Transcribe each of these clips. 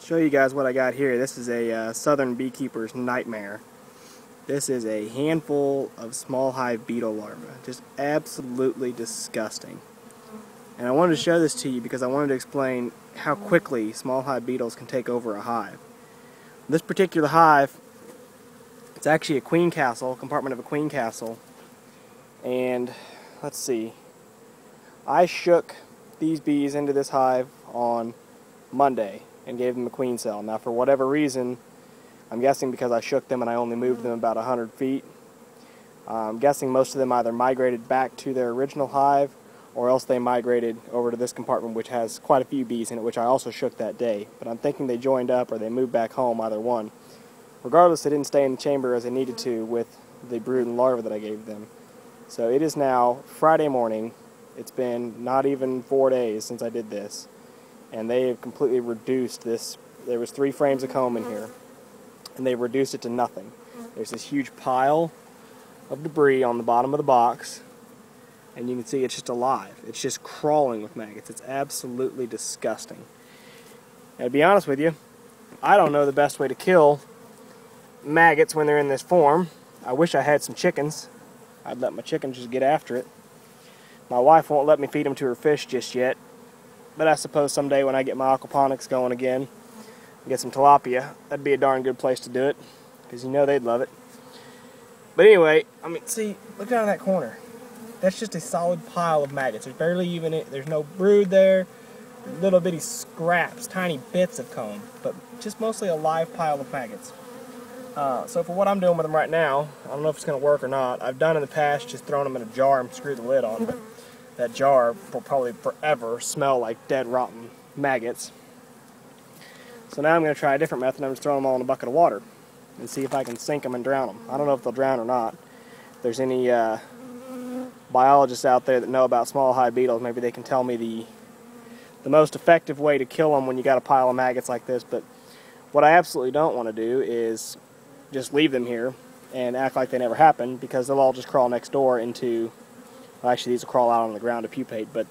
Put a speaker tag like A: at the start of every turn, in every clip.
A: show you guys what I got here. This is a southern beekeeper's nightmare. This is a handful of small hive beetle larvae. Just absolutely disgusting. And I wanted to show this to you because I wanted to explain how quickly small hive beetles can take over a hive. This particular hive, it's actually a queen castle, a compartment of a queen castle. And let's see, I shook these bees into this hive on Monday and gave them a queen cell. Now for whatever reason, I'm guessing because I shook them and I only moved them about 100 feet, I'm guessing most of them either migrated back to their original hive or else they migrated over to this compartment, which has quite a few bees in it, which I also shook that day. But I'm thinking they joined up or they moved back home, either one. Regardless, they didn't stay in the chamber as they needed to with the brood and larvae that I gave them. So it is now Friday morning. It's been not even 4 days since I did this, and they have completely reduced this. There was 3 frames of comb in here, and they've reduced it to nothing. There's this huge pile of debris on the bottom of the box, and you can see it's just alive. It's just crawling with maggots. It's absolutely disgusting. Now, to be honest with you, I don't know the best way to kill maggots when they're in this form. I wish I had some chickens. I'd let my chickens just get after it. My wife won't let me feed them to her fish just yet, but I suppose someday when I get my aquaponics going again, get some tilapia, that'd be a darn good place to do it, because you know they'd love it. But anyway, I mean, see, look down in that corner. That's just a solid pile of maggots. There's barely even, there's no brood there, little bitty scraps, tiny bits of comb, but just mostly a live pile of maggots. So for what I'm doing with them right now, I don't know if it's going to work or not. I've done in the past just thrown them in a jar and screwed the lid on, but that jar will probably forever smell like dead, rotten maggots. So now I'm going to try a different method. I'm just throwing them all in a bucket of water and see if I can sink them and drown them. I don't know if they'll drown or not. If there's any biologists out there that know about small hive beetles, maybe they can tell me the most effective way to kill them when you got a pile of maggots like this. But what I absolutely don't want to do is just leave them here and act like they never happened, because they'll all just crawl next door into, well, actually these will crawl out on the ground to pupate, but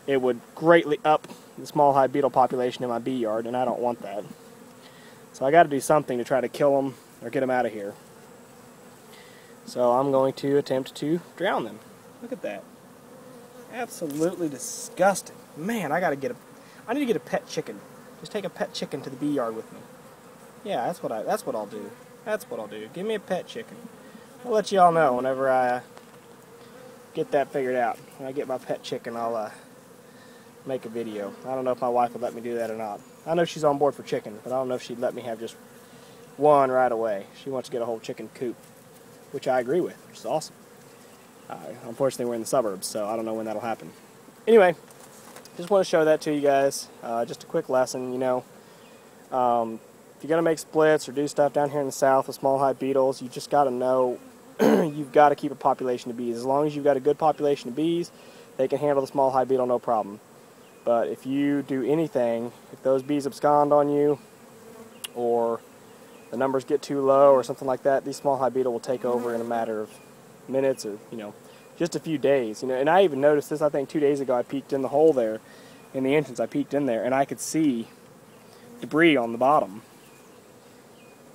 A: it would greatly up the small hive beetle population in my bee yard, and I don't want that. So I got to do something to try to kill them or get them out of here. So I'm going to attempt to drown them. Look at that. Absolutely disgusting. Man, I need to get a pet chicken. Just take a pet chicken to the bee yard with me. Yeah, that's what I'll do. That's what I'll do. Give me a pet chicken. I'll let you all know whenever I get that figured out. When I get my pet chicken, I'll make a video. I don't know if my wife would let me do that or not. I know she's on board for chickens, but I don't know if she'd let me have just one right away. She wants to get a whole chicken coop, which I agree with, which is awesome. Unfortunately, we're in the suburbs, so I don't know when that'll happen. Anyway, just want to show that to you guys. Just a quick lesson, you know. If you're going to make splits or do stuff down here in the south with small hive beetles, you just got to know you've got to keep a population of bees. As long as you've got a good population of bees, they can handle the small hive beetle no problem. But if you do anything, if those bees abscond on you, or the numbers get too low or something like that, these small hive beetle will take over in a matter of minutes or, you know, just a few days. You know, and I even noticed this, I think 2 days ago, I peeked in the hole there, in the entrance, I peeked in there, and I could see debris on the bottom.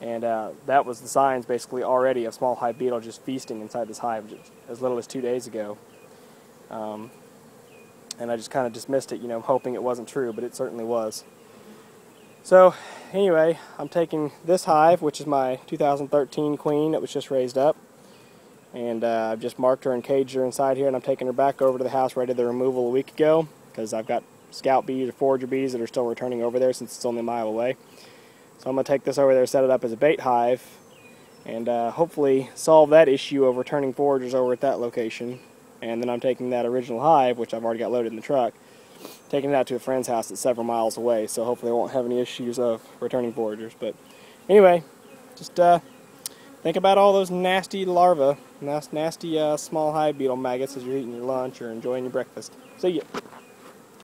A: And that was the signs basically already of small hive beetle just feasting inside this hive just as little as 2 days ago. And I just kind of dismissed it, you know, hoping it wasn't true, but it certainly was. So anyway, I'm taking this hive, which is my 2013 queen that was just raised up, and I've just marked her and caged her inside here, and I'm taking her back over to the house ready to removal a week ago, because I've got scout bees or forager bees that are still returning over there since it's only a mile away. So I'm going to take this over there, set it up as a bait hive, and hopefully solve that issue of returning foragers over at that location. And then I'm taking that original hive, which I've already got loaded in the truck, taking it out to a friend's house that's several miles away, so hopefully I won't have any issues of returning foragers. But anyway, just think about all those nasty larvae, nasty small hive beetle maggots as you're eating your lunch or enjoying your breakfast. See ya.